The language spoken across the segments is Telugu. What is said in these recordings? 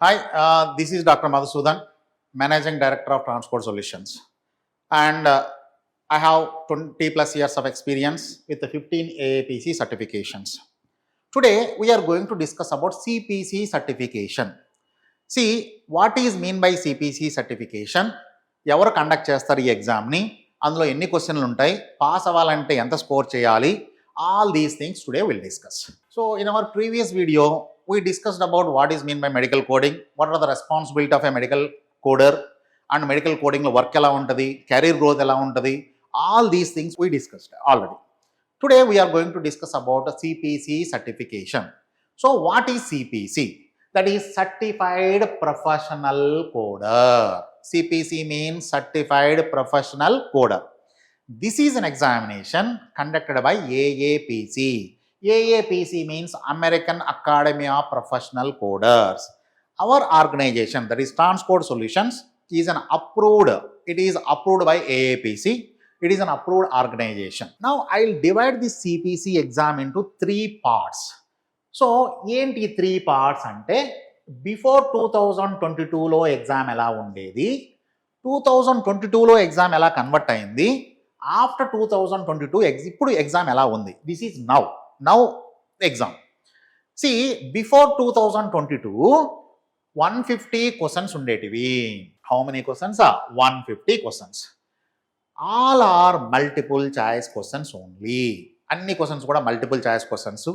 Hi, this is Dr. Madhusudan, Managing Director of Transport Solutions. And I have 20 plus years of experience with the 15 AAPC certifications. Today, we are going to discuss about CPC certification. See, what is mean by CPC certification? ఎవరు కండక్ట్ చేస్తారు ఈ ఎగ్జామ్ని, అందులో ఎన్ని క్వశ్చన్లు ఉంటాయి, పాస్ అవ్వాలంటే ఎంత స్కోర్ చేయాలి, all these things today we'll discuss. So in our previous video, we discussed about what is mean by medical coding, what are the responsibility of a medical coder, and medical coding lo work ela untadi, career growth ela untadi, all these things we discussed already. Today we are going to discuss about a CPC certification. So what is CPC? That is Certified Professional Coder. CPC means Certified Professional Coder. This is an examination conducted by AAPC. AAPC means American Academy of Professional Coders. Our organization, that is Transport Solutions, is an approved, it is approved by AAPC. It is an approved organization. Now I will divide this CPC exam into 3 parts. So ఏంటి 3 parts అంటే బిఫోర్ 2022లో ఎగ్జామ్ ఎలా ఉండేది, 2022లో ఎగ్జామ్ ఎలా కన్వర్ట్ అయింది, ఆఫ్టర్ 2022 ఇప్పుడు ఎగ్జామ్ ఎలా ఉంది. This is now exam. See before 2022 150 questions ఉండేటివి. How many questions? 150 questions. All are multiple choice questions only. అన్ని క్వశ్చన్స్ కూడా multiple choice questions.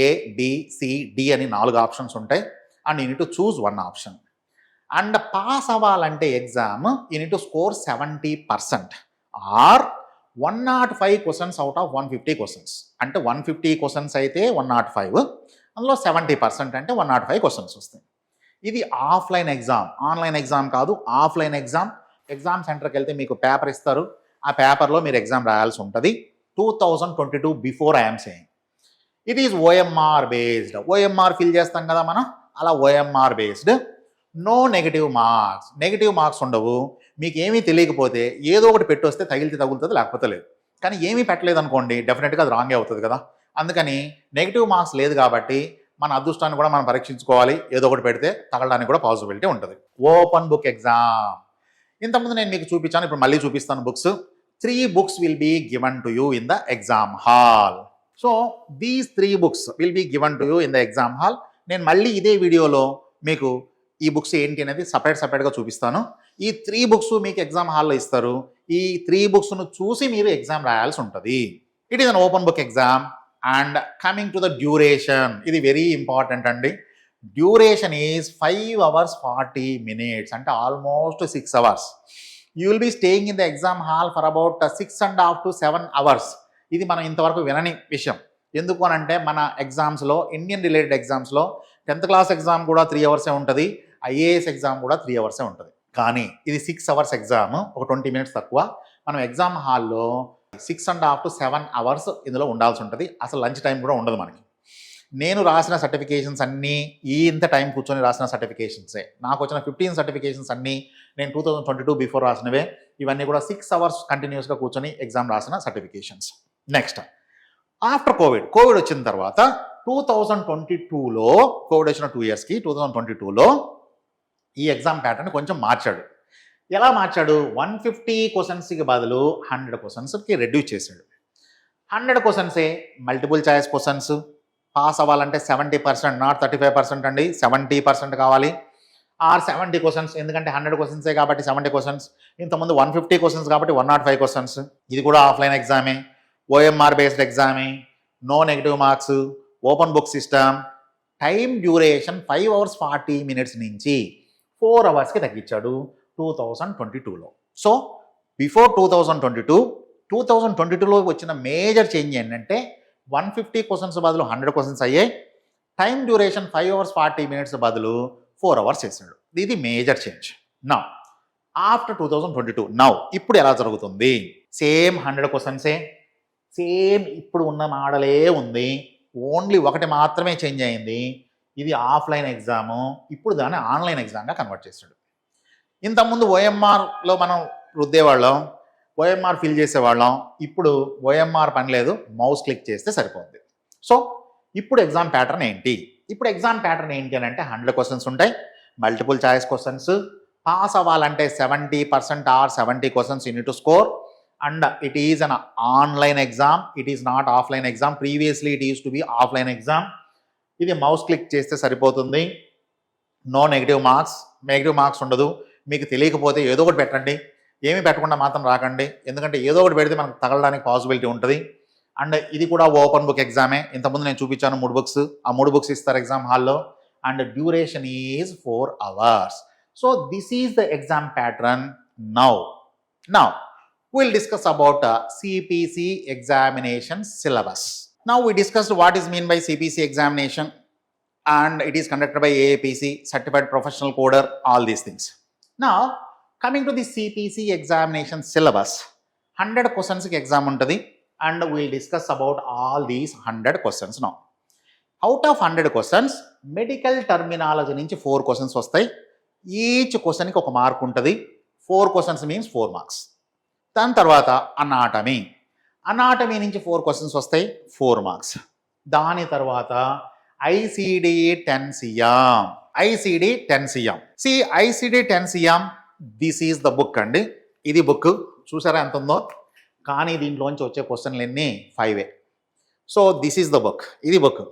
A, B, C, D అని 4 ఆప్షన్స్ ఉంటాయి. And you need to choose 1 option. And pass అవ్వాలంటే exam you need to score 70% or 105 questions out of 150 questions. అంటే 150 క్వశ్చన్స్ అయితే 105, అందులో 70% అంటే 105 క్వశ్చన్స్ వస్తాయి. ఇది ఆఫ్లైన్ ఎగ్జామ్, ఆన్లైన్ ఎగ్జామ్ కాదు, ఆఫ్లైన్ ఎగ్జామ్. ఎగ్జామ్ సెంటర్కి వెళ్తే మీకు పేపర్ ఇస్తారు, ఆ పేపర్లో మీరు ఎగ్జామ్ రాయాల్సి ఉంటుంది. 2022 before I'm saying. It is OMR based. OMR ఫిల్ చేస్తాం కదా మనం, అలా OMR based. No negative marks. Negative marks ఉండవు. మీకు ఏమీ తెలియకపోతే ఏదో ఒకటి పెట్టి వస్తే తగిలితే తగులుతుంది, లేకపోతే లేదు. కానీ ఏమీ పెట్టలేదు అనుకోండి, డెఫినెట్గా అది రాంగే అవుతుంది కదా. అందుకని నెగిటివ్ మార్క్స్ లేదు కాబట్టి మన అదృష్టాన్ని కూడా మనం పరీక్షించుకోవాలి. ఏదో ఒకటి పెడితే తగలడానికి కూడా పాసిబిలిటీ ఉంటుంది. Open book exam. ఇంతకుముందు నేను మీకు చూపించాను, ఇప్పుడు మళ్ళీ చూపిస్తాను books. 3 books will be given to you in the exam hall. So these 3 books will be given to you in the exam hall. నేను మళ్ళీ ఇదే వీడియోలో మీకు ఈ బుక్స్ ఏంటి అనేది సపరేట్గా చూపిస్తాను. ఈ 3 బుక్స్ మీకు ఎగ్జామ్ హాల్లో ఇస్తారు. ఈ 3 బుక్స్ను చూసి మీరు ఎగ్జామ్ రాయాల్సి ఉంటుంది. It is an open book exam. And coming to the duration, ఇది వెరీ ఇంపార్టెంట్ అండి. డ్యూరేషన్ ఈజ్ 5 hours 40 minutes, అంటే almost 6 hours. You will be staying in the exam hall for about 6.5 to 7 hours. ఇది మనం ఇంతవరకు వినని విషయం. ఎందుకు అని అంటే మన ఎగ్జామ్స్లో, ఇండియన్ రిలేటెడ్ ఎగ్జామ్స్లో 10th class ఎగ్జామ్ కూడా 3 hours ఉంటుంది, ఐఏఎస్ ఎగ్జామ్ కూడా 3 hours ఉంటుంది. కానీ ఇది 6 hours ఎగ్జామ్, ఒక 20 minutes తక్కువ. మనం ఎగ్జామ్ హాల్లో 6.5 to 7 hours ఇందులో ఉండాల్సి ఉంటుంది. అసలు లంచ్ టైం కూడా ఉండదు మనకి. నేను రాసిన సర్టిఫికేషన్స్ అన్నీ ఇంత టైం కూర్చొని రాసిన సర్టిఫికేషన్సే. నాకు వచ్చిన 15 సర్టిఫికేషన్స్ అన్నీ నేను 2022 బిఫోర్ రాసినవే. ఇవన్నీ కూడా 6 hours కంటిన్యూస్గా కూర్చొని ఎగ్జామ్ రాసిన సర్టిఫికేషన్స్. నెక్స్ట్ ఆఫ్టర్ కోవిడ్ వచ్చిన తర్వాత 2022లో, కోవిడ్ వచ్చిన 2 yearsకి 2022లో ఈ ఎగ్జామ్ ప్యాటర్న్ కొంచెం మార్చాడు. ఎలా మార్చాడు? 150 క్వశ్చన్స్కి బదులు 100 క్వశ్చన్స్కి రెడ్యూస్ చేశాడు. 100 క్వశ్చన్సే మల్టిపుల్ చాయిస్ క్వశ్చన్స్. పాస్ అవ్వాలంటే 70%, నాట్ 35% అండి, 70% కావాలి. ఆర్ 70 క్వశ్చన్స్, ఎందుకంటే 100 క్వశ్చన్సే కాబట్టి 70 క్వశ్చన్స్. ఇంతకుముందు 150 క్వశ్చన్స్ కాబట్టి 105 క్వశ్చన్స్. ఇది కూడా ఆఫ్లైన్ ఎగ్జామే, ఓఎంఆర్ బేస్డ్ ఎగ్జామే, no negative marks, open book system. Time duration 5 hours 40 minutes నుంచి 4 hours తగ్గించాడు 2022లో. సో బిఫోర్ 2022లో వచ్చిన మేజర్ చేంజ్ ఏంటంటే 150 క్వశ్చన్స్ బదులు 100 క్వశ్చన్స్ అయ్యాయి. టైం డ్యూరేషన్ 5 hours 40 minutes బదులు 4 hours చేశాడు. ఇది మేజర్ చేంజ్. నౌ ఆఫ్టర్ 2022, ఇప్పుడు ఎలా జరుగుతుంది? సేమ్ 100 క్వశ్చన్సే, సేమ్ ఇప్పుడు ఉన్న మోడలే ఉంది. ఓన్లీ ఒకటి మాత్రమే చేంజ్ అయింది. ఇది ఆఫ్లైన్ ఎగ్జాము, ఇప్పుడు దాన్ని ఆన్లైన్ ఎగ్జామ్గా కన్వర్ట్ చేశాడు. ఇంతకుముందు ఓఎంఆర్లో మనం రుద్దేవాళ్ళం, ఓఎంఆర్ ఫిల్ చేసేవాళ్ళం. ఇప్పుడు ఓఎంఆర్ పని లేదు, మౌస్ క్లిక్ చేస్తే సరిపోద్ది. సో ఇప్పుడు ఎగ్జామ్ ప్యాటర్న్ ఏంటి? ఇప్పుడు ఎగ్జామ్ ప్యాటర్న్ ఏంటి అని అంటే 100 క్వశ్చన్స్ ఉంటాయి. Multiple choice questions. పాస్ అవ్వాలంటే 70% or 70 questions you need to score. And it is an online exam, it is not offline exam. Previously it uses to be offline exam. ఇది మౌస్ క్లిక్ చేస్తే సరిపోతుంది. నో నెగిటివ్ మార్క్స్ ఉండదు. మీకు తెలియకపోతే ఏదో ఒకటి పెట్టండి, ఏమి పెట్టకుండా మాత్రం రాకండి, ఎందుకంటే ఏదో ఒకటి పెడితే మనకు తగలడానికి పాసిబిలిటీ ఉంటుంది. అండ్ ఇది కూడా ఓపెన్ బుక్ ఎగ్జామే. ఇంతకుముందు నేను చూపించాను 3 బుక్స్, ఆ 3 బుక్స్ ఇస్తారు ఎగ్జామ్ హాల్లో. And duration is 4 hours. So this is the exam pattern. Now we'll discuss about CPC examination syllabus. Now we discussed what is mean by CPC examination, and it is conducted by AAPC, Certified Professional Coder, all these things. Now coming to the CPC examination syllabus, 100 questions ki exam untadi, and we'll discuss about all these 100 questions now. Out of 100 questions, medical terminology nunchi 4 questions vastayi. Each question ki oka mark untadi. 4 questions means 4 marks. దాని తర్వాత అనాటమీ నుంచి 4 క్వశ్చన్స్ వస్తాయి, 4 మార్క్స్. దాని తర్వాత ICD 10 CM. ICD 10 CM, this is the book అండి. ఇది బుక్ చూసారా ఎంత ఉందో, కానీ దీంట్లోంచి వచ్చే క్వశ్చన్లు ఎన్ని 5. So this is the book, ఇది బుక్.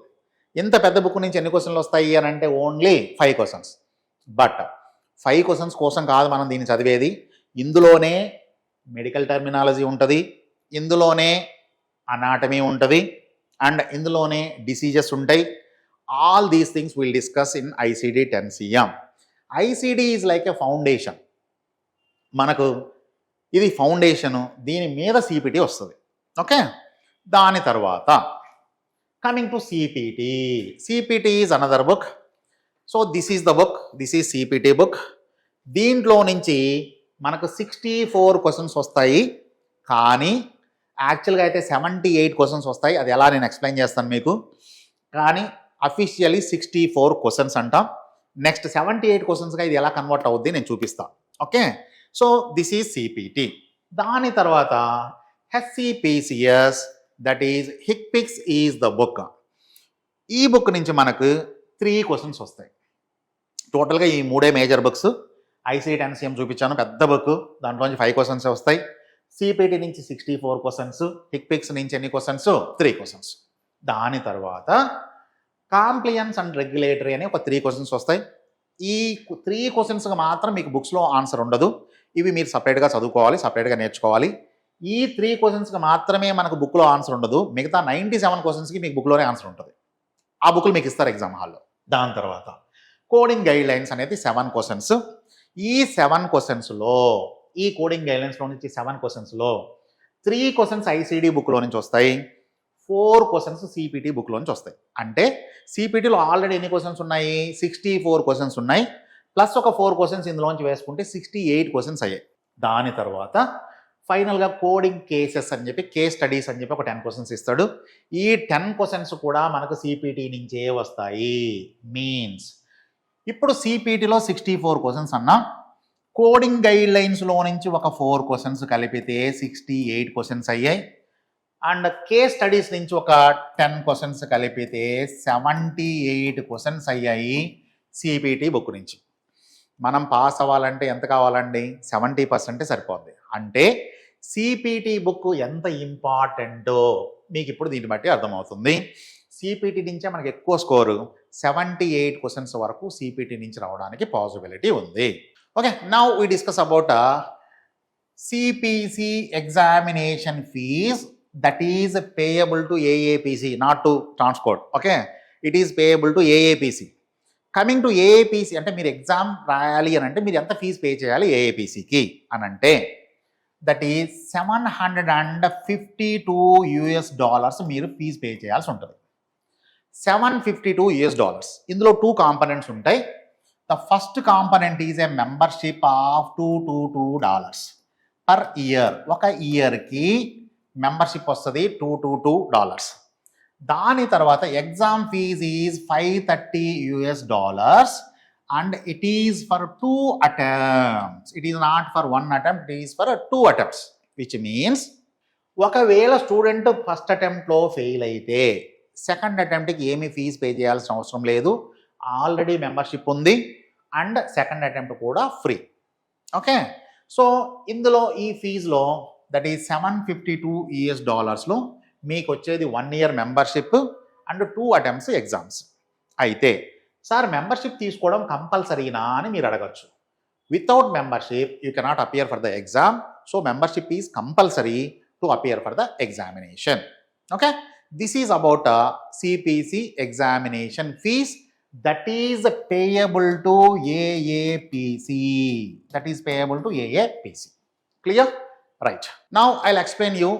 ఇంత పెద్ద బుక్ నుంచి ఎన్ని క్వశ్చన్లు వస్తాయి అని అంటే ఓన్లీ 5 క్వశ్చన్స్. బట్ 5 క్వశ్చన్స్ కోసం కాదు మనం దీన్ని చదివేది. ఇందులోనే మెడికల్ టర్మినాలజీ ఉంటుంది, ఇందులోనే అనాటమీ ఉంటుంది, అండ్ ఇందులోనే డిసీజెస్ ఉంటాయి. All these things will discuss in ICD 10 CM. ICD is like a foundation. మనకు ఇది ఫౌండేషను, దీని మీద సిపిటి వస్తుంది. ఓకే, దాని తర్వాత coming to CPT is another book. So this is the book, this is CPT book. దీంట్లో నుంచి మనకు 64 క్వశ్చన్స్ వస్తాయి, కానీ యాక్చువల్గా అయితే 78 క్వశ్చన్స్ వస్తాయి. అది ఎలా నేను ఎక్స్ప్లెయిన్ చేస్తాను మీకు. కానీ అఫీషియలీ 64 క్వశ్చన్స్ అంటాం. నెక్స్ట్ 78 క్వశ్చన్స్గా ఇది ఎలా కన్వర్ట్ అవుద్ది నేను చూపిస్తాను. Okay, so this is CPT. దాని తర్వాత HCPCS, that is HCPCS is the book. ఈ బుక్ నుంచి మనకు 3 క్వశ్చన్స్ వస్తాయి. టోటల్గా ఈ 3 మేజర్ బుక్స్. ఐసిడి 10 CM చూపించాను, పెద్ద బుక్, దాంట్లోంచి 5 క్వశ్చన్స్ వస్తాయి. సిపిటి నుంచి 64 క్వశ్చన్స్, హిక్పిక్స్ నుంచి ఎన్ని క్వశ్చన్స్ 3 క్వశ్చన్స్. దాని తర్వాత కాంప్లియన్స్ అండ్ రెగ్యులేటరీ అని ఒక 3 క్వశ్చన్స్ వస్తాయి. ఈ 3 క్వశ్చన్స్కి మాత్రం మీకు బుక్స్లో ఆన్సర్ ఉండదు, ఇవి మీరు సపరేట్గా చదువుకోవాలి, సపరేట్గా నేర్చుకోవాలి. ఈ 3 క్వశ్చన్స్కి మాత్రమే మనకు బుక్లో ఆన్సర్ ఉండదు, మిగతా 97 క్వశ్చన్స్కి మీకు బుక్లోనే ఆన్సర్ ఉంటుంది. ఆ బుక్లు మీకు ఇస్తారు ఎగ్జామ్ హాల్లో. దాని తర్వాత కోడింగ్ గైడ్ లైన్స్ అనేది 7 క్వశ్చన్స్. ఈ 7 క్వశ్చన్స్లో, ఈ కోడింగ్ గైడ్లైన్స్లో నుంచి 7 క్వశ్చన్స్లో 3 క్వశ్చన్స్ ఐసిడి బుక్లో నుంచి వస్తాయి, 4 క్వశ్చన్స్ సిపిటి బుక్లో నుంచి వస్తాయి. అంటే సిపిటిలో ఆల్రెడీ ఎన్ని క్వశ్చన్స్ ఉన్నాయి, 64 క్వశ్చన్స్ ఉన్నాయి, ప్లస్ ఒక 4 క్వశ్చన్స్ ఇందులోంచి వేసుకుంటే 68 క్వశ్చన్స్ అయ్యాయి. దాని తర్వాత ఫైనల్గా కోడింగ్ కేసెస్ అని చెప్పి, కేస్ స్టడీస్ అని చెప్పి ఒక 10 క్వశ్చన్స్ ఇస్తాడు. ఈ 10 క్వశ్చన్స్ కూడా మనకు సిపిటి నుంచే వస్తాయి. మీన్స్ ఇప్పుడు సిపిటిలో 64 క్వశ్చన్స్ అన్నా, కోడింగ్ గైడ్ లైన్స్లో నుంచి ఒక 4 క్వశ్చన్స్ కలిపితే 68 క్వశ్చన్స్ అయ్యాయి. అండ్ కేస్ స్టడీస్ నుంచి ఒక 10 క్వశ్చన్స్ కలిపితే 78 క్వశ్చన్స్ అయ్యాయి సిపిటి బుక్ నుంచి. మనం పాస్ అవ్వాలంటే ఎంత కావాలండి, 70% సరిపోద్ది. అంటే సిపిటి బుక్ ఎంత ఇంపార్టెంటో మీకు ఇప్పుడు దీన్ని బట్టి అర్థమవుతుంది. సిపిటి నుంచే మనకి ఎక్కువ స్కోరు, 78 క్వశ్చన్స్ వరకు సిపిటి నుంచి రావడానికి పాసిబిలిటీ ఉంది. Okay, now we discuss about CPC examination fees that is payable to AAPC, not to transcode. Okay, it is payable to AAPC. Coming to AAPC అంటే మీరు ఎగ్జామ్ రాయాలి అని అంటే మీరు ఎంత ఫీజు పే చేయాలి ఏఏపిసికి అని అంటే దట్ ఈజ్ $752 మీరు ఫీజు పే చేయాల్సి ఉంటుంది. $752. ఇందులో 2 కాంపనెంట్స్ ఉంటాయి. The first component is a membership of $222 per year. ఒక ఇయర్కి మెంబర్షిప్ వస్తుంది $222. దాని తర్వాత exam fees is $530 and it is for 2 attempts. It is not for 1 attempt, it is for 2 attempts, which means ఒకవేళ స్టూడెంట్ ఫస్ట్ అటెంప్ట్లో ఫెయిల్ అయితే సెకండ్ అటెంప్ట్కి ఏమీ ఫీజు పే చేయాల్సిన అవసరం లేదు. ఆల్రెడీ మెంబర్షిప్ ఉంది, అండ్ సెకండ్ అటెంప్ట్ కూడా ఫ్రీ. ఓకే, సో ఇందులో ఈ ఫీజులో దట్ ఈజ్ $752 మీకు వచ్చేది 1 year membership and 2 attempts exams. అయితే సార్ మెంబర్షిప్ తీసుకోవడం కంపల్సరీనా అని మీరు అడగచ్చు. Without membership you cannot appear for the exam. So membership is compulsory to appear for the examination. Okay, this is about CPC examination fees that is payable to AAPC. That is payable to AAPC. Clear? Right. Now I'll explain you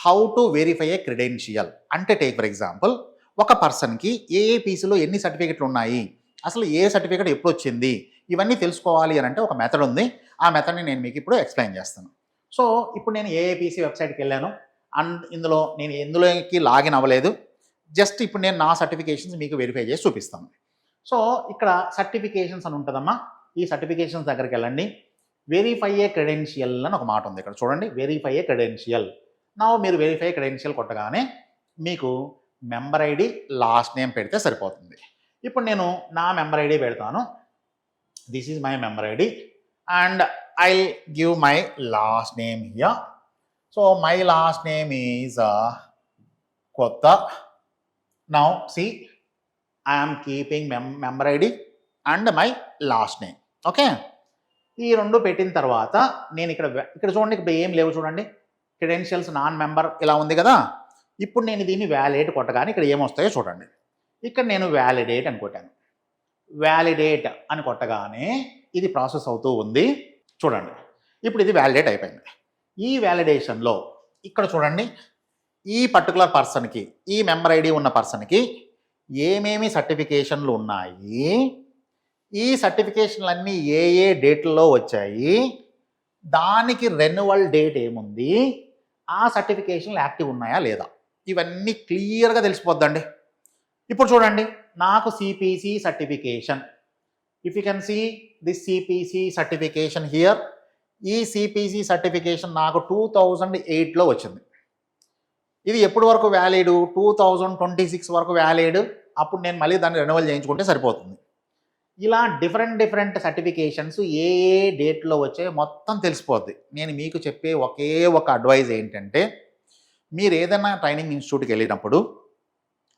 how to verify a credential. అంటే take for example, ఒక పర్సన్కి ఏఏపీసీలో ఎన్ని సర్టిఫికెట్లు ఉన్నాయి, అసలు ఏ సర్టిఫికెట్ ఎప్పుడు వచ్చింది, ఇవన్నీ తెలుసుకోవాలి అని అంటే ఒక మెథడ్ ఉంది. ఆ మెథడ్ని నేను మీకు ఇప్పుడు ఎక్స్ప్లెయిన్ చేస్తాను. సో ఇప్పుడు నేను ఏఏపీసీ వెబ్సైట్కి వెళ్ళాను అండ్ నేను ఎందులోకి లాగిన్ అవ్వలేదు. జస్ట్ ఇప్పుడు నేను నా సర్టిఫికేషన్స్ మీకు వెరిఫై చేసి చూపిస్తాను. సో ఇక్కడ సర్టిఫికేషన్స్ అని ఉంటుందమ్మా. ఈ సర్టిఫికేషన్స్ దగ్గరికి వెళ్ళండి. వెరిఫై ఏ క్రెడెన్షియల్ అని ఒక మాట ఉంది ఇక్కడ చూడండి. వెరిఫై ఏ క్రెడెన్షియల్. నా మీరు వెరిఫై క్రెడెన్షియల్ కొట్టగానే మీకు మెంబర్ ఐడి లాస్ట్ నేమ్ పెడితే సరిపోతుంది. ఇప్పుడు నేను నా మెంబర్ ఐడి పెడతాను. This is my member ID and I give my last name here. So my last name is Kotha. Now see I am keeping member ID and my last name. Okay, ఈ రెండు పెట్టిన తర్వాత నేను ఇక్కడ చూడండి, ఇక్కడ ఏం లేవు చూడండి, క్రెడెన్షియల్స్ నాన్ మెంబర్ ఇలా ఉంది కదా. ఇప్పుడు నేను దీన్ని వ్యాలిడేట్ కొట్టగానే ఇక్కడ ఏమొస్తాయో చూడండి. ఇక్కడ నేను వ్యాలిడేట్ అని కొట్టాను. వ్యాలిడేట్ అని కొట్టగానే ఇది ప్రాసెస్ అవుతూ ఉంది చూడండి. ఇప్పుడు ఇది వ్యాలిడేట్ అయిపోయింది. ఈ వ్యాలిడేషన్లో ఇక్కడ చూడండి, ఈ పర్టికులర్ పర్సన్కి, ఈ మెంబర్ ఐడి ఉన్న పర్సన్కి ఏమేమి సర్టిఫికేషన్లు ఉన్నాయి, ఈ సర్టిఫికేషన్లన్నీ ఏ ఏ డేట్లో వచ్చాయి, దానికి రెన్యువల్ డేట్ ఏముంది, ఆ సర్టిఫికేషన్లు యాక్టివ్ ఉన్నాయా లేదా, ఇవన్నీ క్లియర్గా తెలిసిపోద్దండి. ఇప్పుడు చూడండి, నాకు CPC certification, if you can see this CPC certification here. ఈ సిపిసి సర్టిఫికేషన్ నాకు 2008లో వచ్చింది. ఇది ఎప్పటి వరకు వ్యాలిడ్? 2026 వరకు వ్యాలిడ్. అప్పుడు నేను మళ్ళీ దాన్ని రెన్యువల్ చేయించుకుంటే సరిపోతుంది. ఇలా డిఫరెంట్ సర్టిఫికేషన్స్ ఏ ఏ డేట్లో వచ్చాయో మొత్తం తెలిసిపోద్ది. నేను మీకు చెప్పే ఒకే ఒక అడ్వైజ్ ఏంటంటే, మీరు ఏదైనా ట్రైనింగ్ ఇన్స్టిట్యూట్కి వెళ్ళినప్పుడు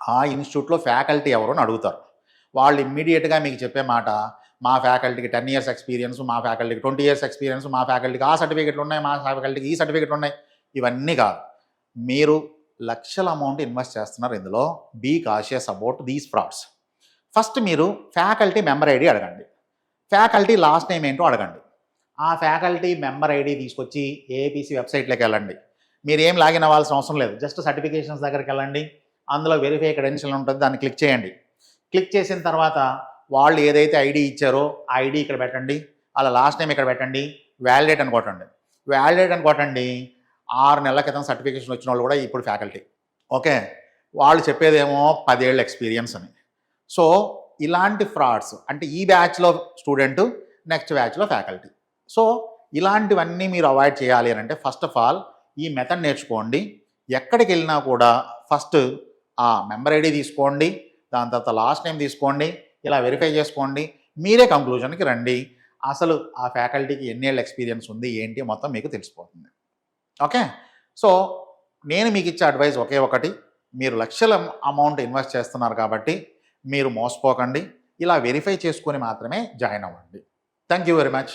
ఆ ఇన్స్టిట్యూట్లో ఫ్యాకల్టీ ఎవరో అని అడుగుతారు. వాళ్ళు ఇమ్మీడియట్గా మీకు చెప్పే మాట, మా ఫ్యాకల్టీకి 10 years ఎక్స్పీరియన్స్, మా ఫ్యాకల్టీకి 20 years ఎక్స్పీరియన్స్, మా ఫ్యాకల్టీకి ఆ సర్టిఫికెట్లు ఉన్నాయి, మా ఫ్యాకల్టీకి ఈ సర్టిఫికెట్లు ఉన్నాయి. ఇవన్నీ కాదు. మీరు లక్షల అమౌంట్ ఇన్వెస్ట్ చేస్తున్నారు ఇందులో. Be cautious about these frauds. First మీరు ఫ్యాకల్టీ మెంబర్ ఐడి అడగండి, ఫ్యాకల్టీ లాస్ట్ నేమ్ ఏంటో అడగండి. ఆ ఫ్యాకల్టీ మెంబర్ ఐడి తీసుకొచ్చి ఏపీసీ వెబ్సైట్లోకి వెళ్ళండి. మీరు ఏం లాగిన్ అవ్వాల్సిన అవసరం లేదు. జస్ట్ సర్టిఫికేషన్స్ దగ్గరికి వెళ్ళండి, అందులో వెరిఫై క్రెడెన్షియల్ ఉంటుంది, దాన్ని క్లిక్ చేయండి. క్లిక్ చేసిన తర్వాత వాళ్ళు ఏదైతే ఐడి ఇచ్చారో ఆ ఐడి ఇక్కడ పెట్టండి, అలా లాస్ట్ నేమ్ ఇక్కడ పెట్టండి, వ్యాలిడేట్ అని కొట్టండి. వ్యాలిడేట్ అని కొట్టండి. 6 నెలల క్రితం సర్టిఫికేషన్ వచ్చిన వాళ్ళు కూడా ఇప్పుడు ఫ్యాకల్టీ. ఓకే, వాళ్ళు చెప్పేదేమో 10 years ఎక్స్పీరియన్స్ అని. సో ఇలాంటి ఫ్రాడ్స్ అంటే ఈ బ్యాచ్లో స్టూడెంట్, నెక్స్ట్ బ్యాచ్లో ఫ్యాకల్టీ. సో ఇలాంటివన్నీ మీరు అవాయిడ్ చేయాలి అని అంటే ఫస్ట్ ఆఫ్ ఆల్ ఈ మెథడ్ నేర్చుకోండి. ఎక్కడికి వెళ్ళినా కూడా ఫస్ట్ ఆ మెంబర్ ఐడి తీసుకోండి, దాని తర్వాత లాస్ట్ నేమ్ తీసుకోండి, ఇలా వెరిఫై చేసుకోండి. మీరే కంక్లూజన్కి రండి. అసలు ఆ ఫ్యాకల్టీకి ఎన్ని ఏళ్ళ ఎక్స్పీరియన్స్ ఉంది ఏంటి మొత్తం మీకు తెలిసిపోతుంది. ఓకే, సో నేను మీకు ఇచ్చే అడ్వైస్ ఒకే ఒకటి, మీరు లక్షల అమౌంట్ ఇన్వెస్ట్ చేస్తున్నారు కాబట్టి మీరు మోసపోకండి. ఇలా వెరిఫై చేసుకొని మాత్రమే జాయిన్ అవ్వండి. Thank you very much.